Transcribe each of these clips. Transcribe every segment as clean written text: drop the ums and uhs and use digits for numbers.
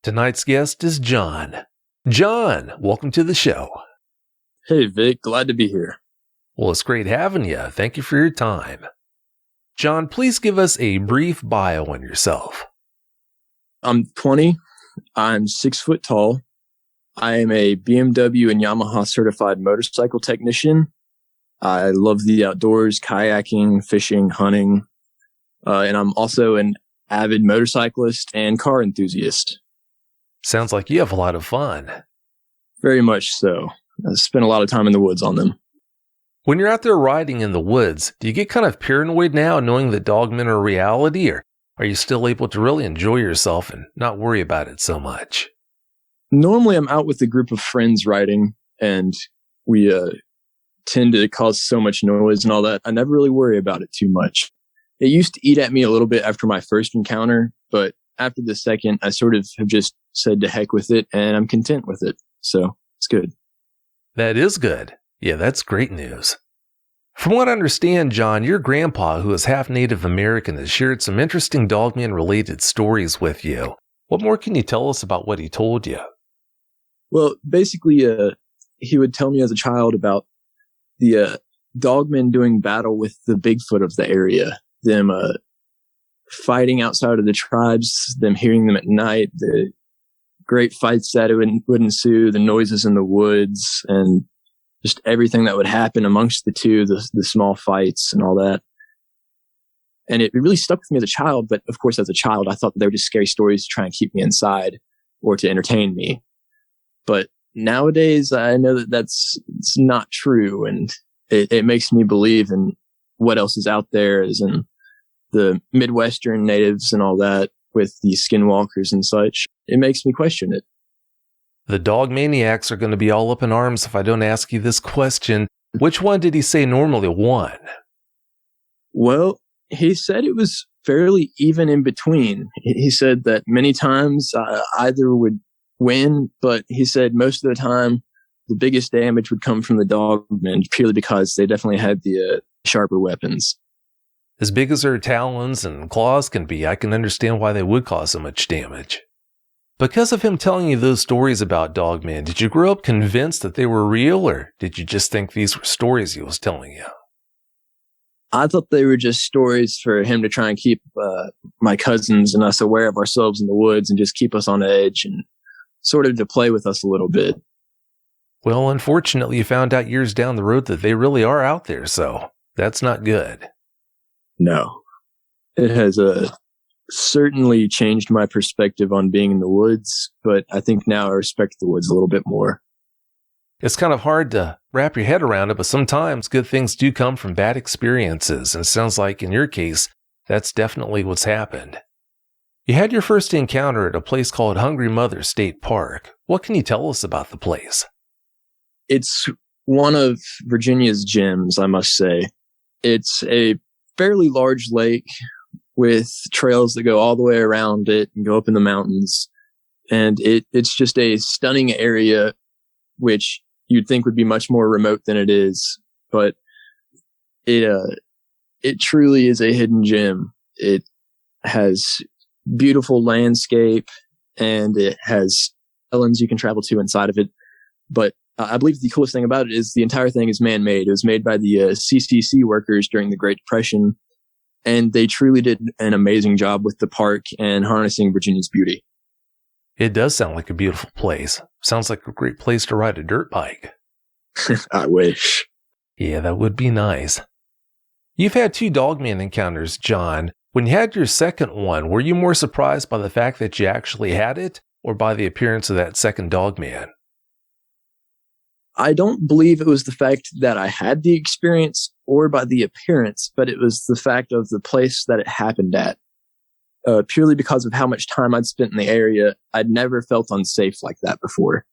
Tonight's guest is John. John, welcome to the show. Hey, Vic. Glad to be here. Well, it's great having you. Thank you for your time. John, please give us a brief bio on yourself. I'm 20. I'm 6 foot tall. I am a BMW and Yamaha certified motorcycle technician. I love the outdoors, kayaking, fishing, hunting. And I'm also an avid motorcyclist and car enthusiast. Sounds like you have a lot of fun. Very much so. I spend a lot of time in the woods on them. When you're out there riding in the woods, do you get kind of paranoid now knowing that dogmen are reality, or are you still able to really enjoy yourself and not worry about it so much? Normally, I'm out with a group of friends riding, and we tend to cause so much noise and all that. I never really worry about it too much. It used to eat at me a little bit after my first encounter, but after the second, I sort of have just said to heck with it, and I'm content with it. So it's good. That is good. Yeah, that's great news. From what I understand, John, your grandpa, who is half Native American, has shared some interesting dogman-related stories with you. What more can you tell us about what he told you? Well, basically, he would tell me as a child about the dogmen doing battle with the Bigfoot of the area, them fighting outside of the tribes, them hearing them at night, the great fights that would ensue, the noises in the woods, and just everything that would happen amongst the two, the small fights and all that. And it really stuck with me as a child. But of course, as a child, I thought that they were just scary stories to try and keep me inside or to entertain me. But nowadays, I know that it's not true. And it makes me believe in what else is out there, as in the Midwestern natives and all that with the skinwalkers and such. It makes me question it. The dog maniacs are going to be all up in arms if I don't ask you this question. Which one did he say normally won? Well, he said it was fairly even in between. He said that many times either would win, but he said most of the time the biggest damage would come from the dogmen, purely because they definitely had the sharper weapons. As big as their talons and claws can be, I can understand why they would cause so much damage. Because of him telling you those stories about dogmen, did you grow up convinced that they were real, or did you just think these were stories he was telling you? I thought they were just stories for him to try and keep my cousins and us aware of ourselves in the woods and just keep us on edge and sort of to play with us a little bit. Well, unfortunately, you found out years down the road that they really are out there, so that's not good. No. It has certainly changed my perspective on being in the woods, but I think now I respect the woods a little bit more. It's kind of hard to wrap your head around it, but sometimes good things do come from bad experiences, and it sounds like in your case, that's definitely what's happened. You had your first encounter at a place called Hungry Mother State Park. What can you tell us about the place? It's one of Virginia's gems, I must say. It's a fairly large lake with trails that go all the way around it and go up in the mountains. And it's just a stunning area, which you'd think would be much more remote than it is. But it truly is a hidden gem. It has beautiful landscape, and it has islands you can travel to inside of it. But I believe the coolest thing about it is the entire thing is man-made. It was made by the CCC workers during the Great Depression, and they truly did an amazing job with the park and harnessing Virginia's beauty. It does sound like a beautiful place. Sounds like a great place to ride a dirt bike. I wish. Yeah, that would be nice. You've had 2 dogman encounters, John. When you had your second one, were you more surprised by the fact that you actually had it, or by the appearance of that second dogman? I don't believe it was the fact that I had the experience or by the appearance, but it was the fact of the place that it happened at. Purely because of how much time I'd spent in the area, I'd never felt unsafe like that before.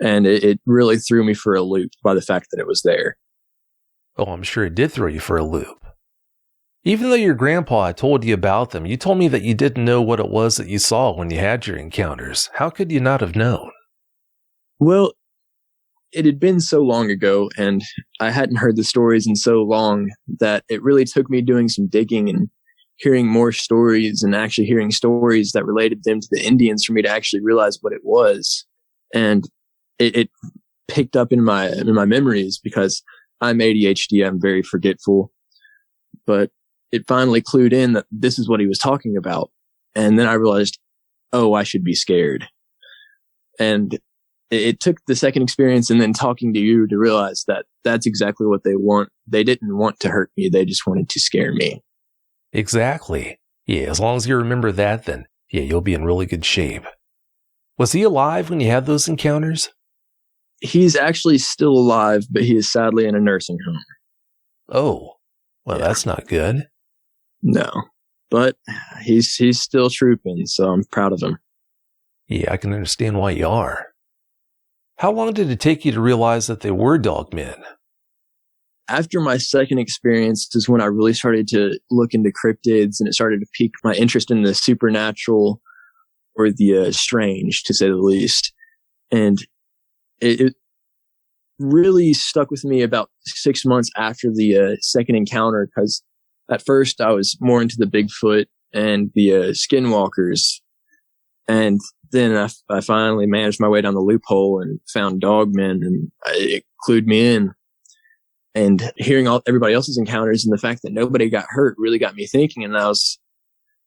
And it really threw me for a loop by the fact that it was there. Oh, I'm sure it did throw you for a loop. Even though your grandpa had told you about them, you told me that you didn't know what it was that you saw when you had your encounters. How could you not have known? Well, it had been so long ago, and I hadn't heard the stories in so long that it really took me doing some digging and hearing more stories and actually hearing stories that related them to the Indians for me to actually realize what it was. And it picked up in my memories because I'm ADHD. I'm very forgetful, but it finally clued in that this is what he was talking about. And then I realized, oh, I should be scared. And it took the second experience and then talking to you to realize that that's exactly what they want. They didn't want to hurt me. They just wanted to scare me. Exactly. Yeah, as long as you remember that, then yeah, you'll be in really good shape. Was he alive when you had those encounters? He's actually still alive, but he is sadly in a nursing home. Oh, well, Yeah. That's not good. No, but he's still trooping, so I'm proud of him. Yeah, I can understand why you are. How long did it take you to realize that they were dogmen? After my second experience is when I really started to look into cryptids, and it started to pique my interest in the supernatural or the strange, to say the least. And it really stuck with me about 6 months after the second encounter, because at first I was more into the Bigfoot and the skinwalkers. And then I finally managed my way down the loophole and found dogmen, and it clued me in. And hearing everybody else's encounters and the fact that nobody got hurt really got me thinking. And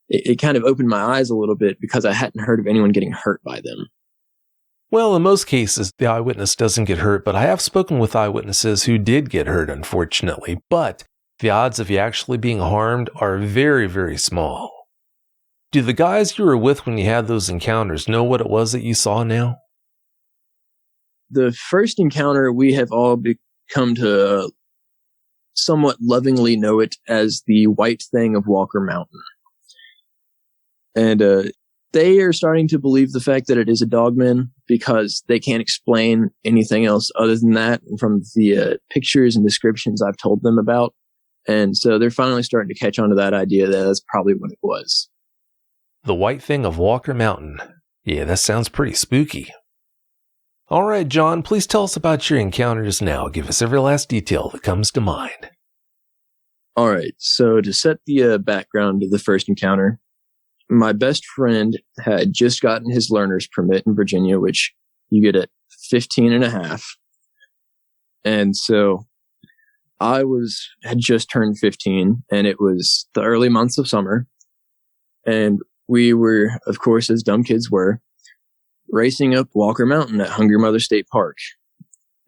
it kind of opened my eyes a little bit because I hadn't heard of anyone getting hurt by them. Well, in most cases, the eyewitness doesn't get hurt, but I have spoken with eyewitnesses who did get hurt, unfortunately. But the odds of you actually being harmed are very, very small. Do the guys you were with when you had those encounters know what it was that you saw now? The first encounter, we have all come to somewhat lovingly know it as the white thing of Walker Mountain. And they are starting to believe the fact that it is a dogman because they can't explain anything else other than that from the pictures and descriptions I've told them about. And so they're finally starting to catch on to that idea that that's probably what it was. The white thing of Walker Mountain. Yeah, that sounds pretty spooky. All right, John, please tell us about your encounters now. Give us every last detail that comes to mind. All right, so to set the background of the first encounter, my best friend had just gotten his learner's permit in Virginia, which you get at 15 and a half. And so I had just turned 15, and it was the early months of summer. And we were, of course, as dumb kids were, racing up Walker Mountain at Hungry Mother State Park.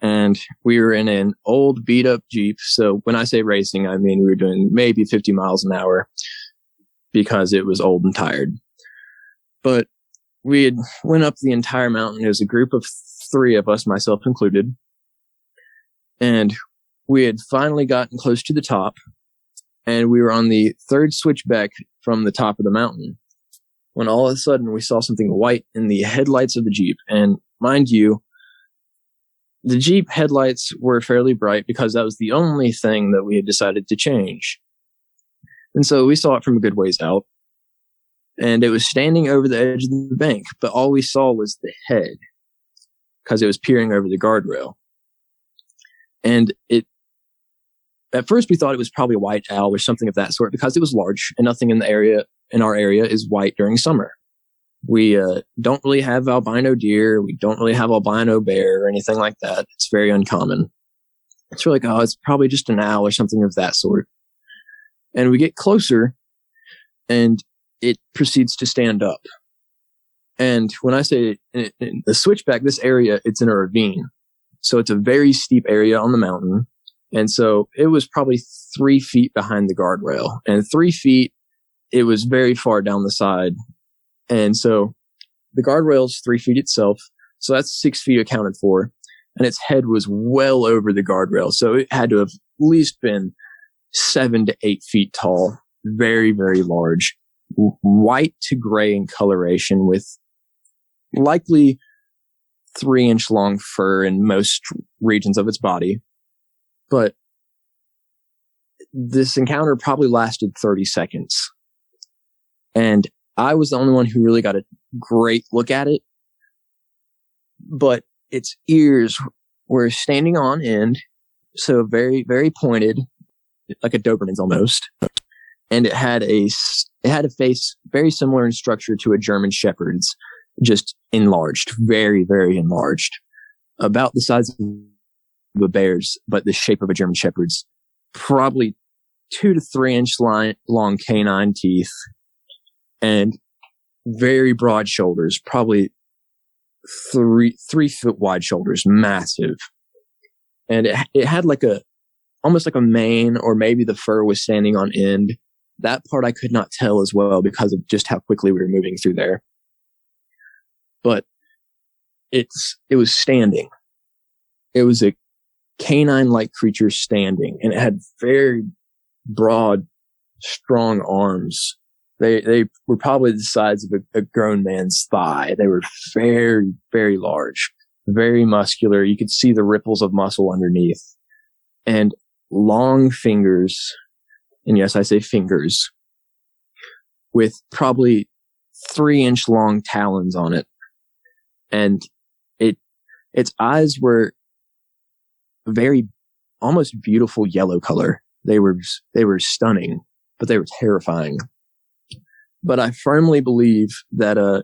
And we were in an old beat up Jeep. So when I say racing, I mean we were doing maybe 50 miles an hour because it was old and tired. But we had went up the entire mountain. It was a group of 3 of us, myself included. And we had finally gotten close to the top, and we were on the 3rd switchback from the top of the mountain, when all of a sudden we saw something white in the headlights of the Jeep. And mind you, the Jeep headlights were fairly bright because that was the only thing that we had decided to change. And so we saw it from a good ways out. And it was standing over the edge of the bank, but all we saw was the head because it was peering over the guardrail. And at first we thought it was probably a white owl or something of that sort because it was large, and nothing in our area is white during summer. We don't really have albino deer. We don't really have albino bear or anything like that. It's very uncommon. It's really like, it's probably just an owl or something of that sort. And we get closer, and it proceeds to stand up. And when I say in the switchback, this area, it's in a ravine. So it's a very steep area on the mountain. And so it was probably 3 feet behind the guardrail. And 3 feet, it was very far down the side. And so the guardrail's 3 feet itself. So that's 6 feet accounted for. And its head was well over the guardrail. So it had to have at least been 7 to 8 feet tall. Very, very large. White to gray in coloration with likely 3-inch long fur in most regions of its body. But this encounter probably lasted 30 seconds. And I was the only one who really got a great look at it. But its ears were standing on end, so very, very pointed, like a Doberman's almost. and it had a face very similar in structure to a German Shepherd's, just enlarged, very, very enlarged, about the size of a bear's, but the shape of a German Shepherd's. Probably 2 to 3 inch long canine teeth, and very broad shoulders, probably 3 foot wide shoulders, massive. And it had almost like a mane, or maybe the fur was standing on end. That part I could not tell as well because of just how quickly we were moving through there. But it was standing. It was a canine-like creature standing, and it had very broad, strong arms. They were probably the size of a grown man's thigh. They were very, very large, very muscular. You could see the ripples of muscle underneath, and long fingers. And yes, I say fingers, with probably 3-inch long talons on it. And its eyes were very, almost beautiful yellow color. They were stunning, but they were terrifying. But I firmly believe that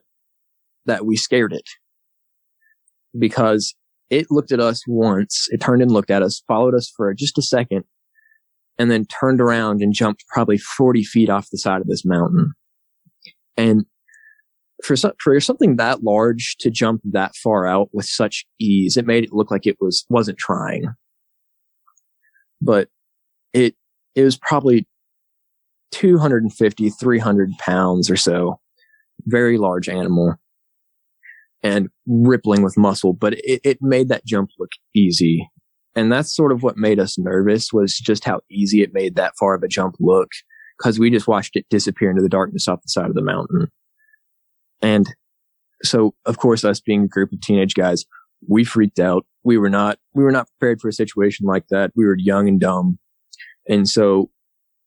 we scared it, because it looked at us once. It turned and looked at us, followed us for just a second, and then turned around and jumped probably 40 feet off the side of this mountain. And for something that large to jump that far out with such ease, it made it look like it wasn't trying. But it was probably 250, 300 pounds or so. Very large animal. And rippling with muscle, but it made that jump look easy. And that's sort of what made us nervous, was just how easy it made that far of a jump look, because we just watched it disappear into the darkness off the side of the mountain. And so, of course, us being a group of teenage guys, we freaked out. We were not prepared for a situation like that. We were young and dumb. And so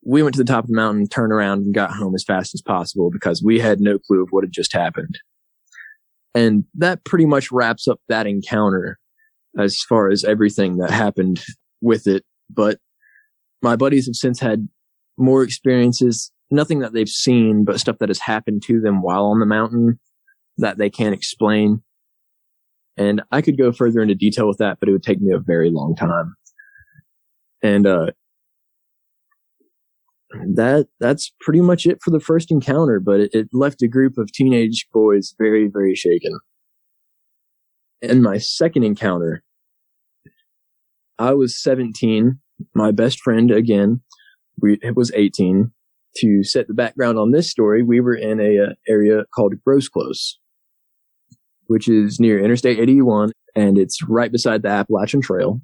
we went to the top of the mountain, turned around, and got home as fast as possible, because we had no clue of what had just happened. And that pretty much wraps up that encounter as far as everything that happened with it. But my buddies have since had more experiences, nothing that they've seen, but stuff that has happened to them while on the mountain that they can't explain. And I could go further into detail with that, but it would take me a very long time. And that's pretty much it for the first encounter, but it left a group of teenage boys very, very shaken. And my second encounter, I was 17. My best friend, again, was 18. To set the background on this story, we were in a area called Gross Close, which is near Interstate 81, and it's right beside the Appalachian Trail.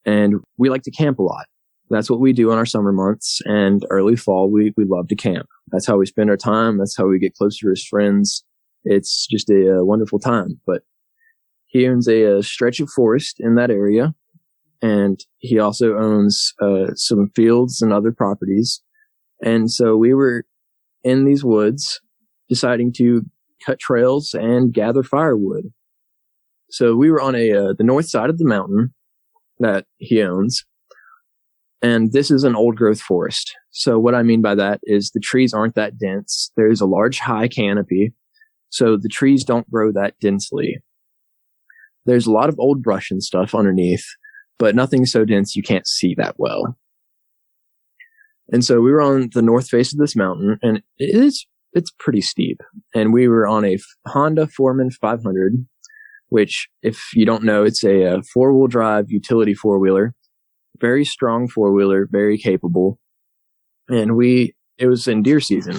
And we like to camp a lot. That's what we do in our summer months, and early fall, we love to camp. That's how we spend our time. That's how we get closer as friends. It's just a wonderful time. But he owns a stretch of forest in that area, and he also owns some fields and other properties. And so we were in these woods deciding to cut trails and gather firewood. So we were on the north side of the mountain that he owns. And this is an old growth forest. So what I mean by that is the trees aren't that dense. There's a large high canopy, so the trees don't grow that densely. There's a lot of old brush and stuff underneath, but nothing so dense you can't see that well. And so we were on the north face of this mountain, and it's pretty steep. And we were on a Honda Foreman 500, which, if you don't know, it's a 4-wheel drive utility 4-wheeler. Very strong 4-wheeler, very capable. And it was in deer season.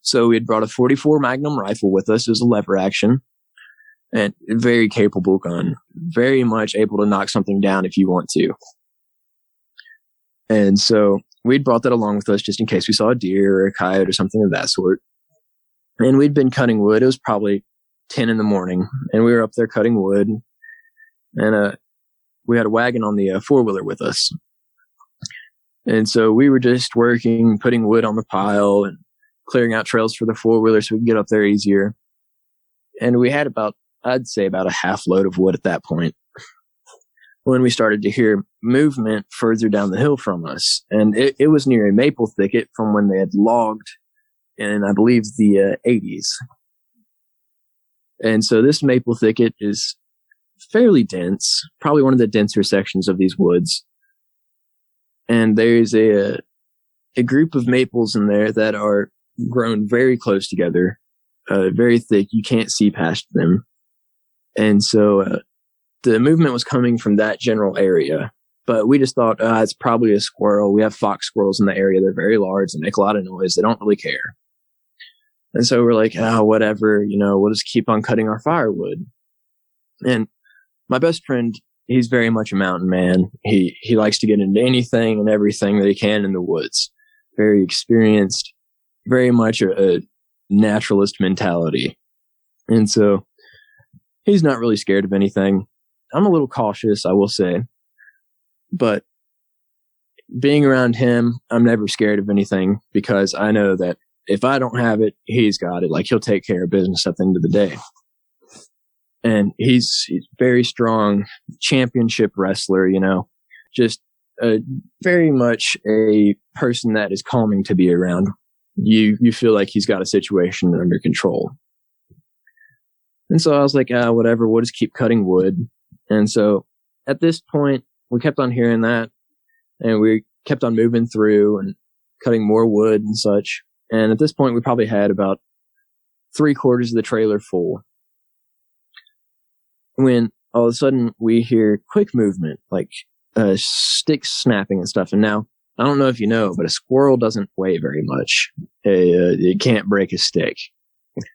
So we had brought a .44 Magnum rifle with us. It was a lever action, and a very capable gun. Very much able to knock something down if you want to. And so we'd brought that along with us just in case we saw a deer or a coyote or something of that sort. And we'd been cutting wood. It was probably 10 in the morning, and we were up there cutting wood. And we had a wagon on the 4-wheeler with us. And so we were just working, putting wood on the pile and clearing out trails for the 4-wheeler so we could get up there easier. And we had I'd say about a half load of wood at that point. when we started to hear movement further down the hill from us. And it was near a maple thicket from when they had logged in, I believe, the 80s. And so this maple thicket is fairly dense, probably one of the denser sections of these woods. And there's a group of maples in there that are grown very close together, very thick. You can't see past them. And so the movement was coming from that general area. But we just thought, it's probably a squirrel. We have fox squirrels in the area. They're very large. They make a lot of noise. They don't really care. And so we're like, whatever, we'll just keep on cutting our firewood. And my best friend, he's very much a mountain man. He likes to get into anything and everything that he can in the woods. Very experienced, very much a naturalist mentality. And so he's not really scared of anything. I'm a little cautious, I will say. But being around him, I'm never scared of anything because I know that if I don't have it, he's got it. Like, he'll take care of business at the end of the day. And he's very strong, championship wrestler, just very much a person that is calming to be around. You feel like he's got a situation under control. And so I was like, whatever, we'll just keep cutting wood. And so at this point, we kept on hearing that, and we kept on moving through and cutting more wood and such. And at this point, we probably had about 3/4 of the trailer full, when all of a sudden we hear quick movement, like sticks snapping and stuff. And now, I don't know if you know, but a squirrel doesn't weigh very much. It can't break a stick.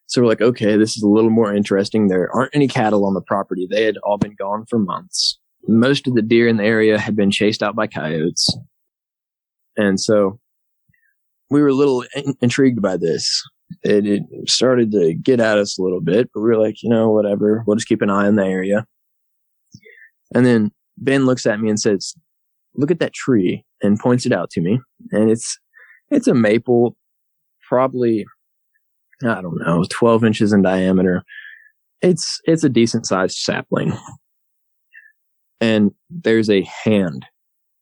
So we're like, okay, this is a little more interesting. There aren't any cattle on the property. They had all been gone for months. Most of the deer in the area had been chased out by coyotes. And so we were a little intrigued by this. It started to get at us a little bit, but we were like, whatever, we'll just keep an eye on the area. And then Ben looks at me and says, look at that tree, and points it out to me. And it's a maple, probably, 12 inches in diameter. It's a decent sized sapling. And there's a hand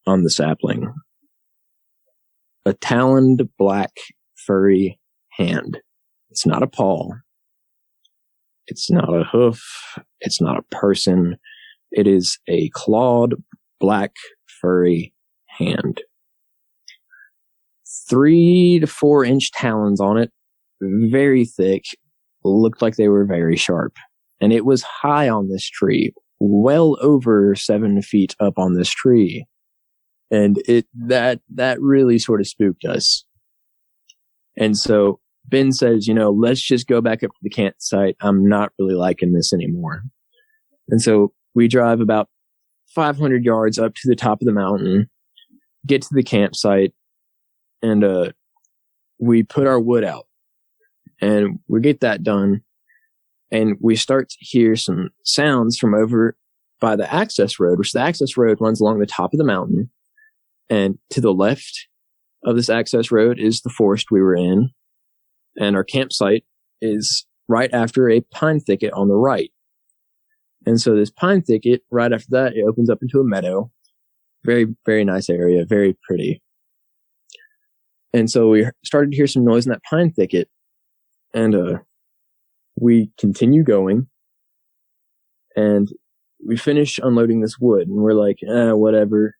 on the sapling. A taloned black furry hand. It's not a paw. It's not a hoof. It's not a person. It is a clawed black furry hand. 3 to 4 inch talons on it. Very thick. Looked like they were very sharp. And it was high on this tree. Well over 7 feet up on this tree. And that really sort of spooked us. And so Ben says, let's just go back up to the campsite. I'm not really liking this anymore. And so we drive about 500 yards up to the top of the mountain, get to the campsite, and we put our wood out. And we get that done, and we start to hear some sounds from over by the access road, which the access road runs along the top of the mountain. And to the left of this access road is the forest we were in. And our campsite is right after a pine thicket on the right. And so this pine thicket, right after that, it opens up into a meadow. Very, very nice area. Very pretty. And so we started to hear some noise in that pine thicket. And we continue going. And we finish unloading this wood. And we're like, whatever.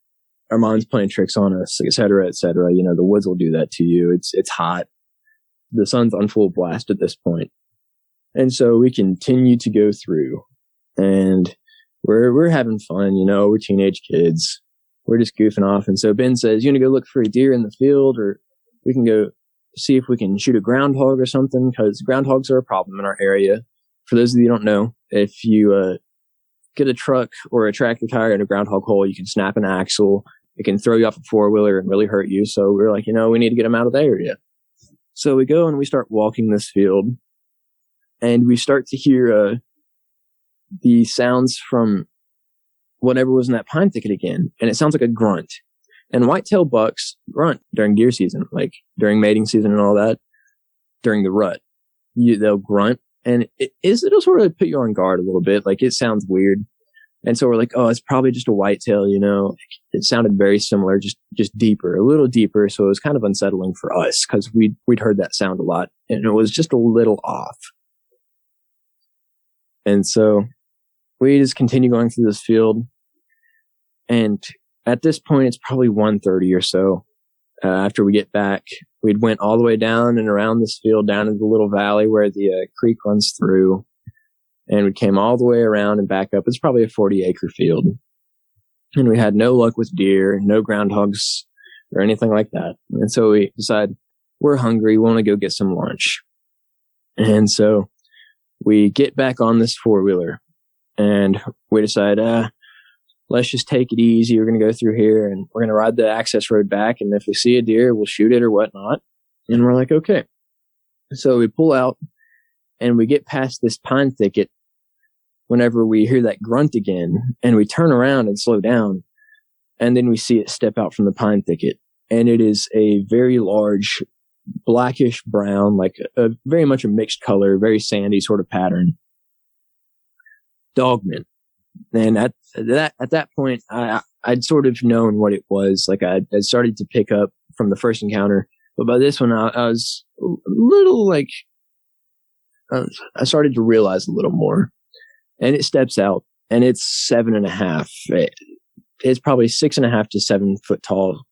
Our mind's playing tricks on us, et cetera, et cetera. The woods will do that to you. It's hot. The sun's on full blast at this point. And so we continue to go through, and we're having fun. We're teenage kids. We're just goofing off. And so Ben says, you want to go look for a deer in the field, or we can go see if we can shoot a groundhog or something, because groundhogs are a problem in our area. For those of you who don't know, if you get a truck or a tractor tire in a groundhog hole, you can snap an axle. It can throw you off a four-wheeler and really hurt you. So we're like, we need to get them out of the area. So we go and we start walking this field, and we start to hear the sounds from whatever was in that pine thicket again. And it sounds like a grunt. And whitetail bucks grunt during deer season, like during mating season and all that, during the rut. They'll grunt, and it'll sort of put you on guard a little bit. Like, it sounds weird. And so we're like, oh, it's probably just a whitetail, you know. It sounded very similar, just deeper, a little deeper. So it was kind of unsettling for us because we'd heard that sound a lot, and it was just a little off. And so we just continue going through this field. And at this point, it's probably 1:30 or so. After we get back, we'd went all the way down and around this field, down into the little valley where the creek runs through. And we came all the way around and back up. It's probably a 40-acre field. And we had no luck with deer, no groundhogs or anything like that. And so we decided we're hungry. We want to go get some lunch. And so we get back on this four-wheeler and we decide, let's just take it easy. We're going to go through here and we're going to ride the access road back. And if we see a deer, we'll shoot it or whatnot. And we're like, okay. So we pull out and we get past this pine thicket whenever we hear that grunt again, and we turn around and slow down, and then we see it step out from the pine thicket, and it is a very large blackish brown, like very much a mixed color, very sandy sort of pattern Dogman. And at that point, I'd sort of known what it was. Like I'd started to pick up from the first encounter, but by this one, I was a little like I started to realize a little more. And it steps out, and it's 7.5. It's probably 6.5 to 7 foot tall,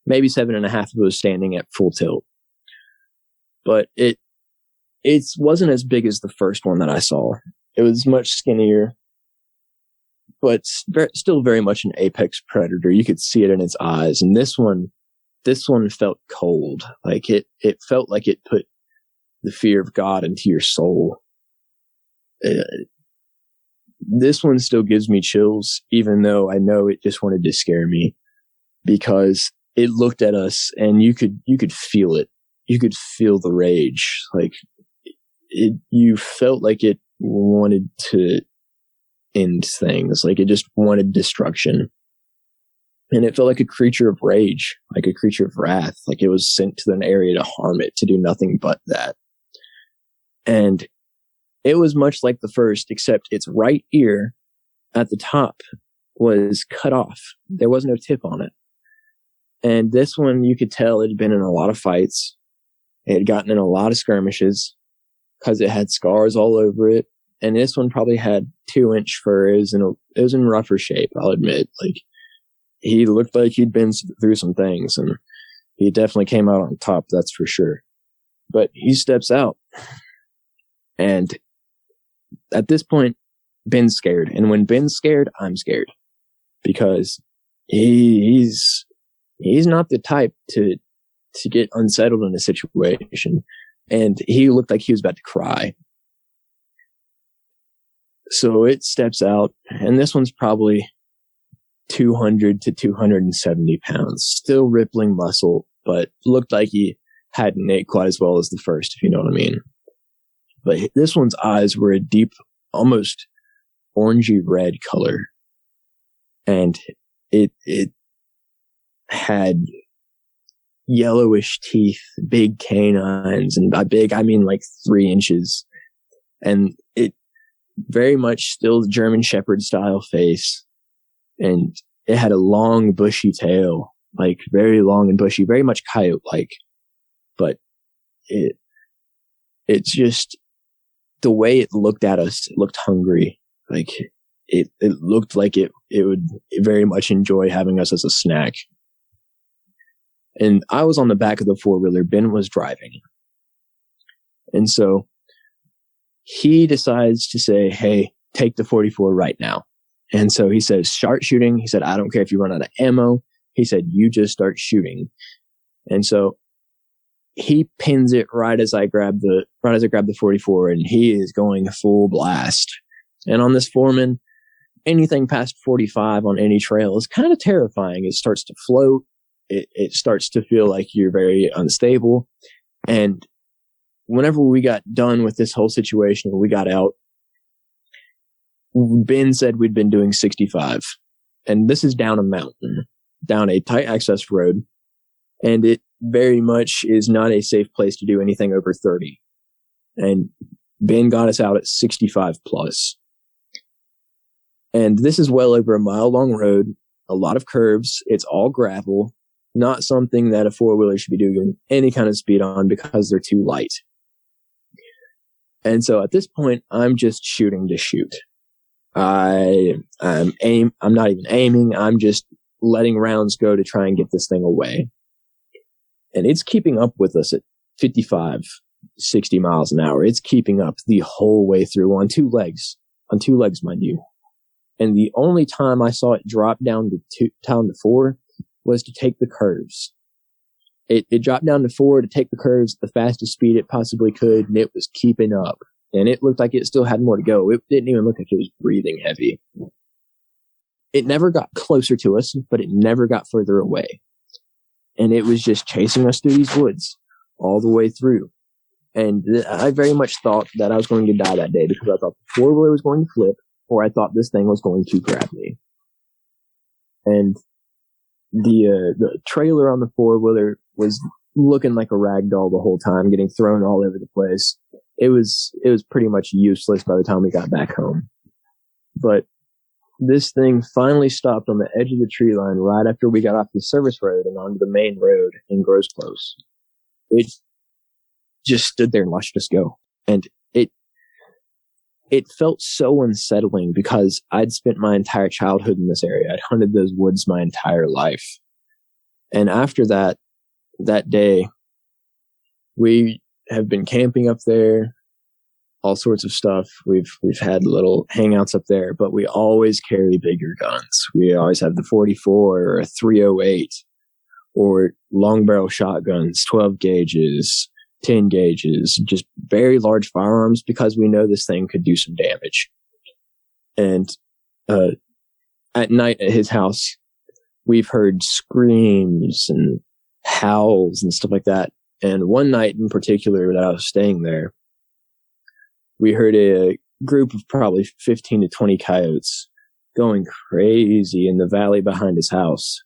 maybe 7.5 if it was standing at full tilt. But it wasn't as big as the first one that I saw. It was much skinnier, but still very much an apex predator. You could see it in its eyes. And this one felt cold. Like it felt like it put the fear of God into your soul. This one still gives me chills, even though I know it just wanted to scare me, because it looked at us and you could feel it. You could feel the rage. Like you felt like it wanted to end things. Like it just wanted destruction. And it felt like a creature of rage, like a creature of wrath. Like it was sent to an area to harm it, to do nothing but that. And it was much like the first, except its right ear at the top was cut off. There was no tip on it. And this one, you could tell it had been in a lot of fights. It had gotten in a lot of skirmishes because it had scars all over it. And this one probably had 2-inch fur. It was in rougher shape, I'll admit. Like he looked like he'd been through some things, and he definitely came out on top, that's for sure. But he steps out, and at this point, Ben's scared. And when Ben's scared, I'm scared, because he's not the type to get unsettled in a situation. And he looked like he was about to cry. So it steps out, and this one's probably 200 to 270 pounds, still rippling muscle, but looked like he hadn't ate quite as well as the first, if you know what I mean. But this one's eyes were a deep, almost orangey red color. And it had yellowish teeth, big canines, and by big, I mean like 3 inches. And it very much still the German Shepherd style face. And it had a long, bushy tail, like very long and bushy, very much coyote-like. But it's just the way it looked at us, it looked hungry. Like it looked like it would very much enjoy having us as a snack. And I was on the back of the four-wheeler. Ben was driving. And so he decides to say, hey, take the 44 right now. And so he says, start shooting. He said, I don't care if you run out of ammo. He said, you just start shooting. And so he pins it right as I grab the 44, and he is going full blast. And on this Foreman, anything past 45 on any trail is kind of terrifying. It starts to float. It starts to feel like you're very unstable. And whenever we got done with this whole situation, we got out, Ben said we'd been doing 65. And this is down a mountain, down a tight access road. And it very much is not a safe place to do anything over 30. And Ben got us out at 65 plus. And this is well over a mile-long road, a lot of curves. It's all gravel, not something that a four-wheeler should be doing any kind of speed on because they're too light. And so at this point, I'm just shooting to shoot. I'm not even aiming. I'm just letting rounds go to try and get this thing away. And it's keeping up with us at 55, 60 miles an hour. It's keeping up the whole way through on two legs, mind you. And the only time I saw it drop down to 4 was to take the curves. It dropped down to 4 to take the curves the fastest speed it possibly could, and it was keeping up. And it looked like it still had more to go. It didn't even look like it was breathing heavy. It never got closer to us, but it never got further away. And it was just chasing us through these woods all the way through. And I very much thought that I was going to die that day because I thought the four-wheeler was going to flip, or I thought this thing was going to grab me. And the trailer on the four-wheeler was looking like a rag doll the whole time, getting thrown all over the place. It was pretty much useless by the time we got back home. But this thing finally stopped on the edge of the tree line right after we got off the service road and onto the main road in Gross Close. It just stood there and watched us go. And it felt so unsettling because I'd spent my entire childhood in this area. I'd hunted those woods my entire life. And after that day, we have been camping up there, all sorts of stuff. We've had little hangouts up there, but we always carry bigger guns. We always have the 44 or a 308 or long barrel shotguns, 12 gauges, 10 gauges, just very large firearms because we know this thing could do some damage. And at night at his house, we've heard screams and howls and stuff like that. And one night in particular that I was staying there, we heard a group of probably 15 to 20 coyotes going crazy in the valley behind his house.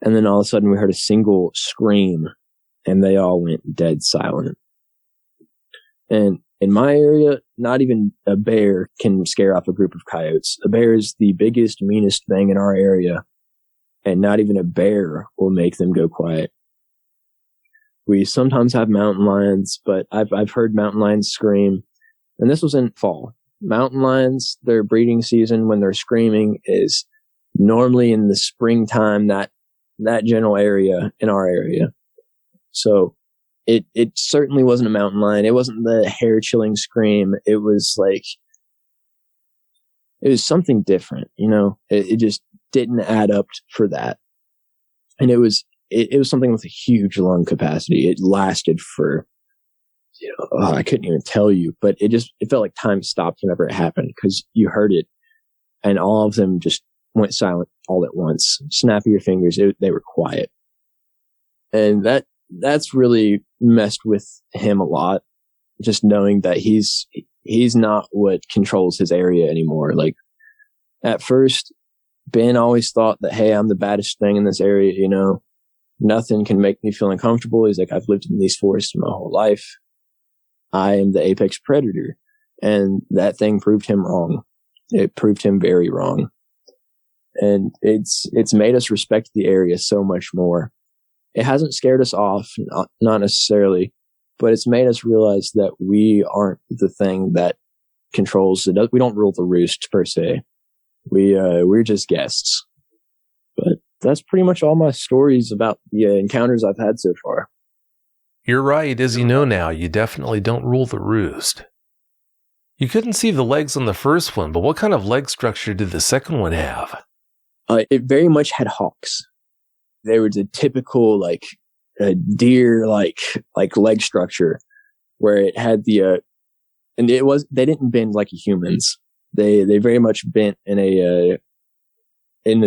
And then all of a sudden we heard a single scream and they all went dead silent. And in my area, not even a bear can scare off a group of coyotes. A bear is the biggest, meanest thing in our area, and not even a bear will make them go quiet. We sometimes have mountain lions, but I've heard mountain lions scream, and this was in fall. Mountain lions, their breeding season when they're screaming is normally in the springtime, that general area in our area. So it certainly wasn't a mountain lion. It wasn't the hair chilling scream. It was something different, you know. It just didn't add up for that. And it was something with a huge lung capacity. It lasted for, I couldn't even tell you, but it felt like time stopped whenever it happened because you heard it and all of them just went silent all at once. Snap of your fingers, they were quiet. And that's really messed with him a lot. Just knowing that he's not what controls his area anymore. Like at first, Ben always thought that, hey, I'm the baddest thing in this area, you know. Nothing can make me feel uncomfortable. He's like, I've lived in these forests my whole life. I am the apex predator. And that thing proved him wrong. It proved him very wrong. And it's made us respect the area so much more. It hasn't scared us off, not necessarily, but it's made us realize that we aren't the thing that controls it. We don't rule the roost per se. We're just guests. But that's pretty much all my stories about the encounters I've had so far. You're right. As you know now, you definitely don't rule the roost. You couldn't see the legs on the first one, but what kind of leg structure did the second one have? It very much had hocks. There was a typical a deer like leg structure where it had and they didn't bend like humans. They very much bent in a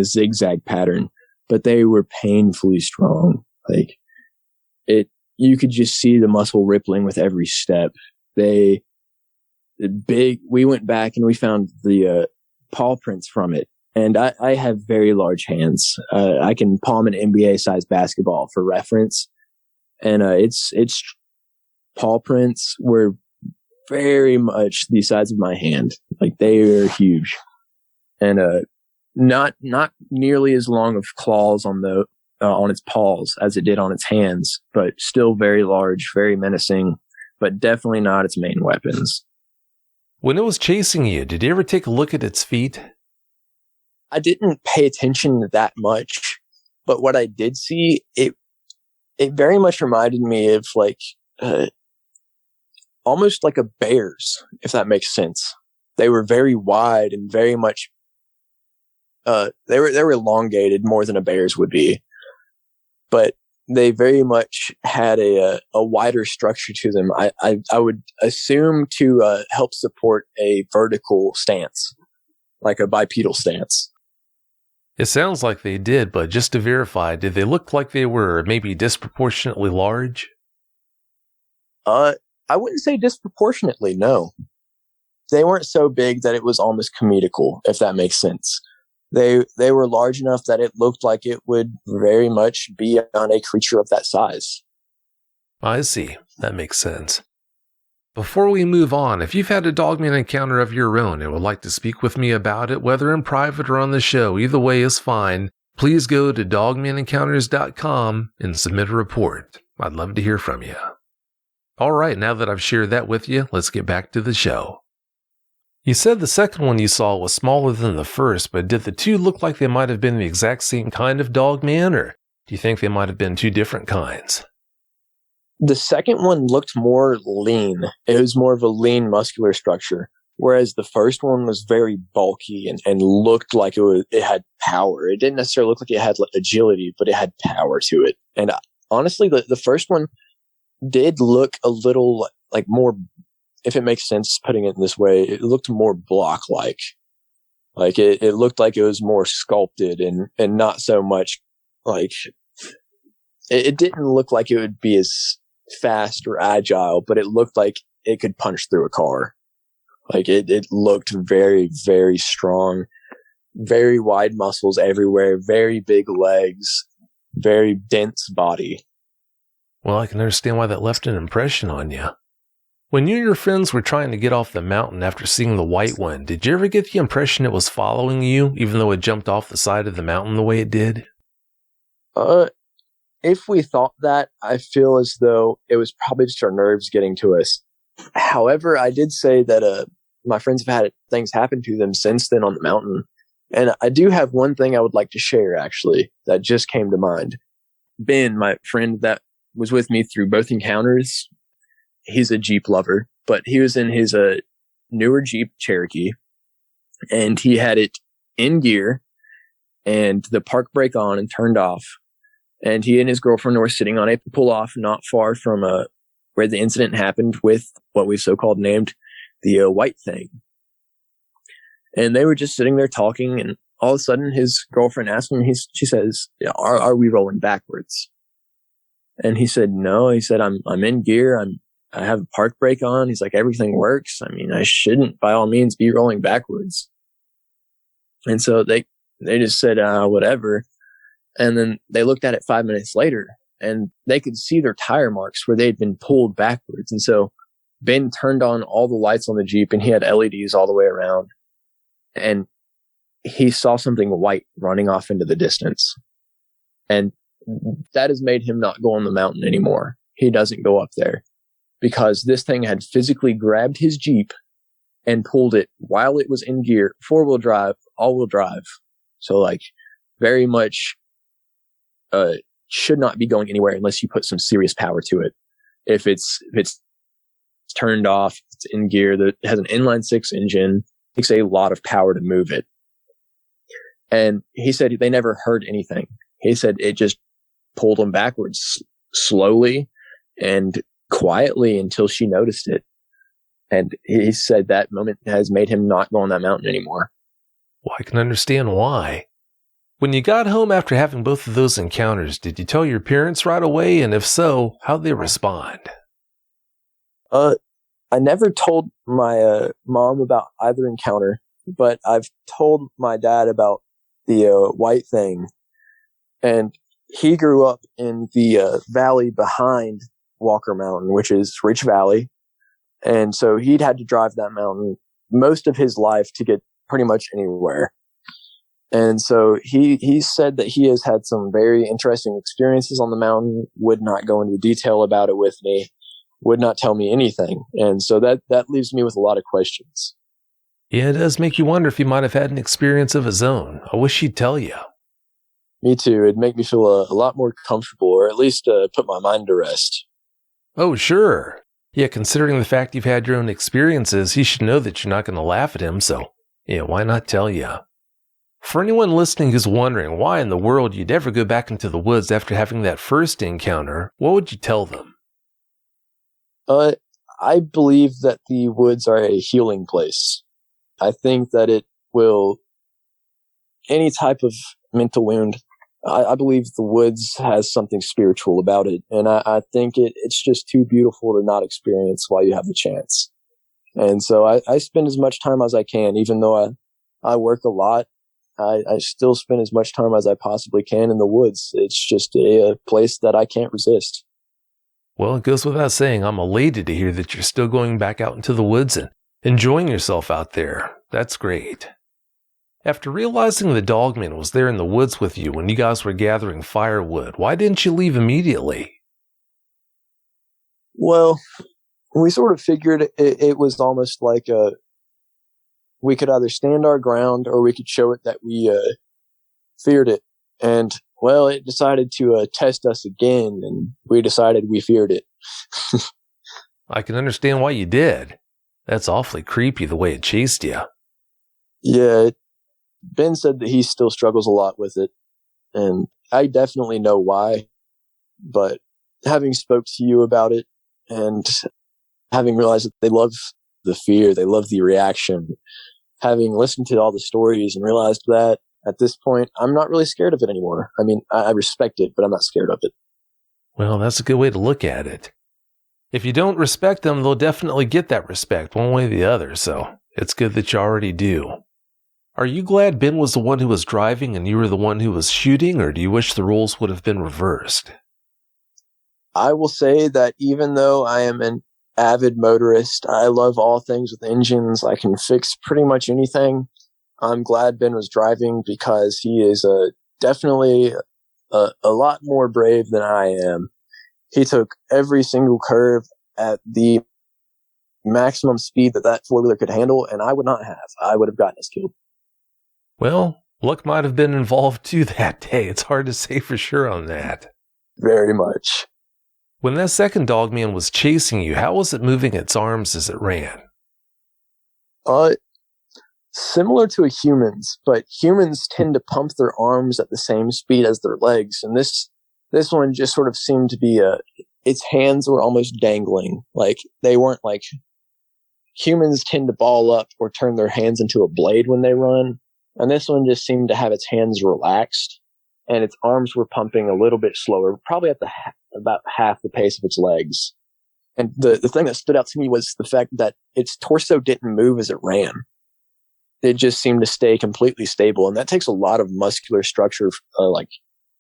zigzag pattern, but they were painfully strong. You could just see the muscle rippling with every step. We went back and we found the paw prints from it. And I have very large hands. I can palm an NBA-sized basketball for reference. And its paw prints were very much the size of my hand. Like, they are huge. and not nearly as long of claws on its paws as it did on its hands, but still very large, very menacing, but definitely not its main weapons. When it was chasing you, did you ever take a look at its feet? I didn't pay attention that much, but what I did see, it very much reminded me of almost like a bear's, if that makes sense. They were very wide and very much they were elongated more than a bear's would be, but they very much had a wider structure to them. I would assume to help support a vertical stance, like a bipedal stance. It sounds like they did, but just to verify, did they look like they were maybe disproportionately large? I wouldn't say disproportionately, no. They weren't so big that it was almost comical, if that makes sense. They were large enough that it looked like it would very much be on a creature of that size. I see. That makes sense. Before we move on, if you've had a Dogman encounter of your own and would like to speak with me about it, whether in private or on the show, either way is fine, please go to dogmanencounters.com and submit a report. I'd love to hear from you. All right, now that I've shared that with you, let's get back to the show. You said the second one you saw was smaller than the first, but did the two look like they might have been the exact same kind of Dogman, or do you think they might have been two different kinds? The second one looked more lean. It was more of a lean muscular structure, whereas the first one was very bulky and looked like it had power. It didn't necessarily look like it had agility, but it had power to it. And honestly, the first one did look a little like more, if it makes sense putting it in this way, it looked more block-like. Like it looked like it was more sculpted and not so much like it didn't look like it would be as fast or agile, but it looked like it could punch through a car. Like it looked very, very strong, very wide muscles everywhere, very big legs, very dense body. Well, I can understand why that left an impression on you. When you and your friends were trying to get off the mountain after seeing the white one, did you ever get the impression it was following you, even though it jumped off the side of the mountain the way it did? If we thought that, I feel as though it was probably just our nerves getting to us. However, I did say that my friends have had things happen to them since then on the mountain. And I do have one thing I would like to share, actually, that just came to mind. Ben, my friend that was with me through both encounters, he's a Jeep lover, but he was in his newer Jeep Cherokee, and he had it in gear and the park brake on and turned off. And he and his girlfriend were sitting on a pull-off not far from where the incident happened with what we so-called named the white thing. And they were just sitting there talking, and all of a sudden his girlfriend asked him, she says, are we rolling backwards? And he said, no. He said, I'm in gear. I have a park brake on. He's like, everything works. I mean, I shouldn't by all means be rolling backwards. And so they just said, whatever. And then they looked at it 5 minutes later, and they could see their tire marks where they'd been pulled backwards. And so Ben turned on all the lights on the Jeep, and he had LEDs all the way around. And he saw something white running off into the distance. And that has made him not go on the mountain anymore. He doesn't go up there because this thing had physically grabbed his Jeep and pulled it while it was in gear, 4-wheel drive, all-wheel drive. So like very much should not be going anywhere unless you put some serious power to it. If it's turned off, it's in gear, that has an inline-6 engine, it takes a lot of power to move it. And he said they never heard anything. He said it just pulled them backwards slowly and quietly until she noticed it. And he said that moment has made him not go on that mountain anymore. Well, I can understand why. When you got home after having both of those encounters, did you tell your parents right away? And if so, how'd they respond? I never told my mom about either encounter, but I've told my dad about the white thing. And he grew up in the valley behind Walker Mountain, which is Rich Valley. And so he'd had to drive that mountain most of his life to get pretty much anywhere. And so he said that he has had some very interesting experiences on the mountain, would not go into detail about it with me, would not tell me anything. And so that leaves me with a lot of questions. Yeah, it does make you wonder if he might have had an experience of his own. I wish he'd tell you. Me too. It'd make me feel a lot more comfortable, or at least put my mind to rest. Oh, sure. Yeah, considering the fact you've had your own experiences, he should know that you're not going to laugh at him, so yeah, why not tell you? For anyone listening who's wondering why in the world you'd ever go back into the woods after having that first encounter, what would you tell them? I believe that the woods are a healing place. I think that it will, any type of mental wound, I believe the woods has something spiritual about it. And I think it's just too beautiful to not experience while you have the chance. And so I spend as much time as I can, even though I work a lot. I still spend as much time as I possibly can in the woods. It's just a place that I can't resist. Well, it goes without saying, I'm elated to hear that you're still going back out into the woods and enjoying yourself out there. That's great. After realizing the Dogman was there in the woods with you when you guys were gathering firewood, why didn't you leave immediately? Well, we sort of figured it was almost like we could either stand our ground or we could show it that we feared it. And, well, it decided to test us again, and we decided we feared it. I can understand why you did. That's awfully creepy the way it chased you. Yeah, Ben said that he still struggles a lot with it, and I definitely know why. But having spoke to you about it and having realized that they love the fear, they love the reaction, having listened to all the stories and realized that at this point, I'm not really scared of it anymore. I mean, I respect it, but I'm not scared of it. Well, that's a good way to look at it. If you don't respect them, they'll definitely get that respect one way or the other, so it's good that you already do. Are you glad Ben was the one who was driving and you were the one who was shooting, or do you wish the roles would have been reversed? I will say that even though I am an avid motorist, I love all things with engines. I can fix pretty much anything. I'm glad Ben was driving because he is definitely a lot more brave than I am. He took every single curve at the maximum speed that four-wheeler could handle, and I would not have. I would have gotten us killed. Well, luck might have been involved too that day. It's hard to say for sure on that. Very much. When that second Dogman was chasing you, how was it moving its arms as it ran? Similar to a human's, but humans tend to pump their arms at the same speed as their legs, and this one just sort of seemed to be its hands were almost dangling. Like, they weren't like humans tend to ball up or turn their hands into a blade when they run, and this one just seemed to have its hands relaxed, and its arms were pumping a little bit slower, probably at about half the pace of its legs. And the thing that stood out to me was the fact that its torso didn't move as it ran. It just seemed to stay completely stable. And that takes a lot of muscular structure, like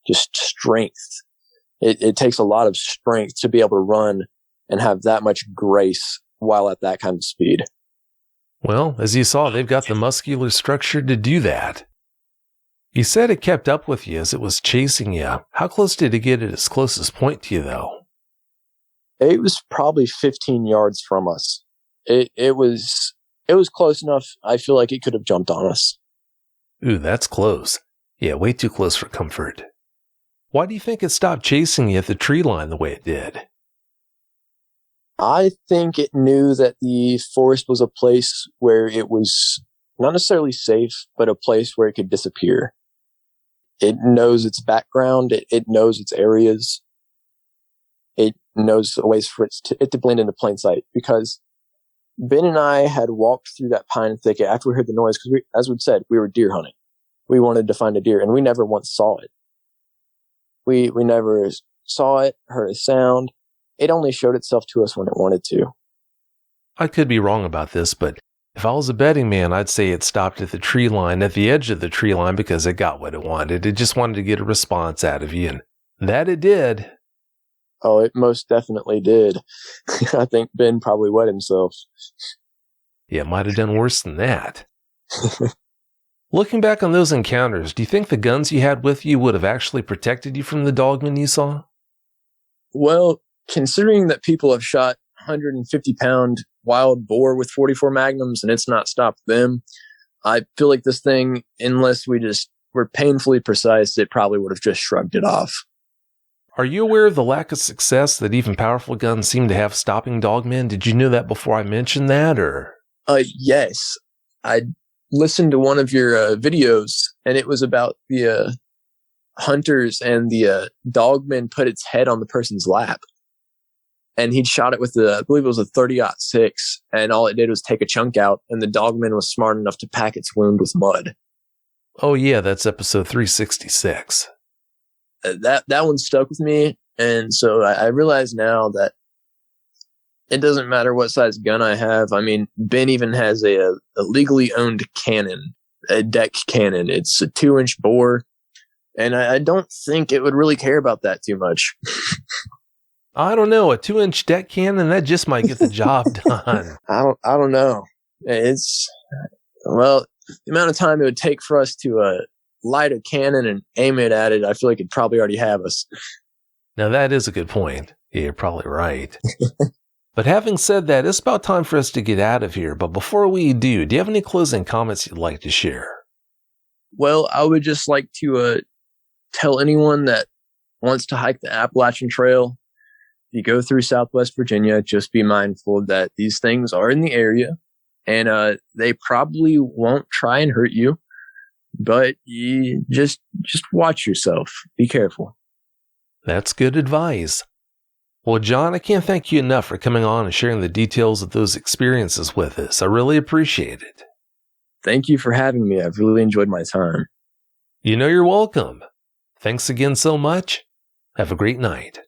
just strength. It takes a lot of strength to be able to run and have that much grace while at that kind of speed. Well, as you saw, they've got the muscular structure to do that. You said it kept up with you as it was chasing you. How close did it get at its closest point to you, though? It was probably 15 yards from us. It was close enough. I feel like it could have jumped on us. Ooh, that's close. Yeah, way too close for comfort. Why do you think it stopped chasing you at the tree line the way it did? I think it knew that the forest was a place where it was not necessarily safe, but a place where it could disappear. It knows its background. It knows its areas. It knows ways for it to blend into plain sight, because Ben and I had walked through that pine thicket after we heard the noise, because as we'd said, we were deer hunting. We wanted to find a deer, and we never once saw it. We never saw it, heard a sound. It only showed itself to us when it wanted to. I could be wrong about this, but if I was a betting man, I'd say it stopped at the tree line, at the edge of the tree line, because it got what it wanted. It just wanted to get a response out of you, and that it did. Oh, it most definitely did. I think Ben probably wet himself. Yeah, it might have done worse than that. Looking back on those encounters, do you think the guns you had with you would have actually protected you from the dogmen you saw? Well, considering that people have shot 150-pound wild boar with 44 magnums and it's not stopped them, I feel like this thing, unless we just were painfully precise, it probably would have just shrugged it off. Are you aware of the lack of success that even powerful guns seem to have stopping dogmen? Did you know that before I mentioned that, or? Yes. I listened to one of your videos, and it was about the hunters, and the dogman put its head on the person's lap. And he'd shot it with I believe it was a 30-06, and all it did was take a chunk out, and the dogman was smart enough to pack its wound with mud. Oh yeah, that's episode 366. That one stuck with me, and so I realize now that it doesn't matter what size gun I have. I mean, Ben even has a legally owned cannon, a deck cannon. It's a 2-inch bore, and I don't think it would really care about that too much. I don't know, a 2-inch deck cannon, that just might get the job done. I don't know. Well, the amount of time it would take for us to light a cannon and aim it at it, I feel like it'd probably already have us. Now that is a good point. Yeah, you're probably right. But having said that, it's about time for us to get out of here. But before we do you have any closing comments you'd like to share? Well, I would just like to tell anyone that wants to hike the Appalachian Trail, if you go through Southwest Virginia, just be mindful that these things are in the area, and they probably won't try and hurt you, but you just watch yourself. Be careful. That's good advice. Well, John, I can't thank you enough for coming on and sharing the details of those experiences with us. I really appreciate it. Thank you for having me. I've really enjoyed my time. You know you're welcome. Thanks again so much. Have a great night.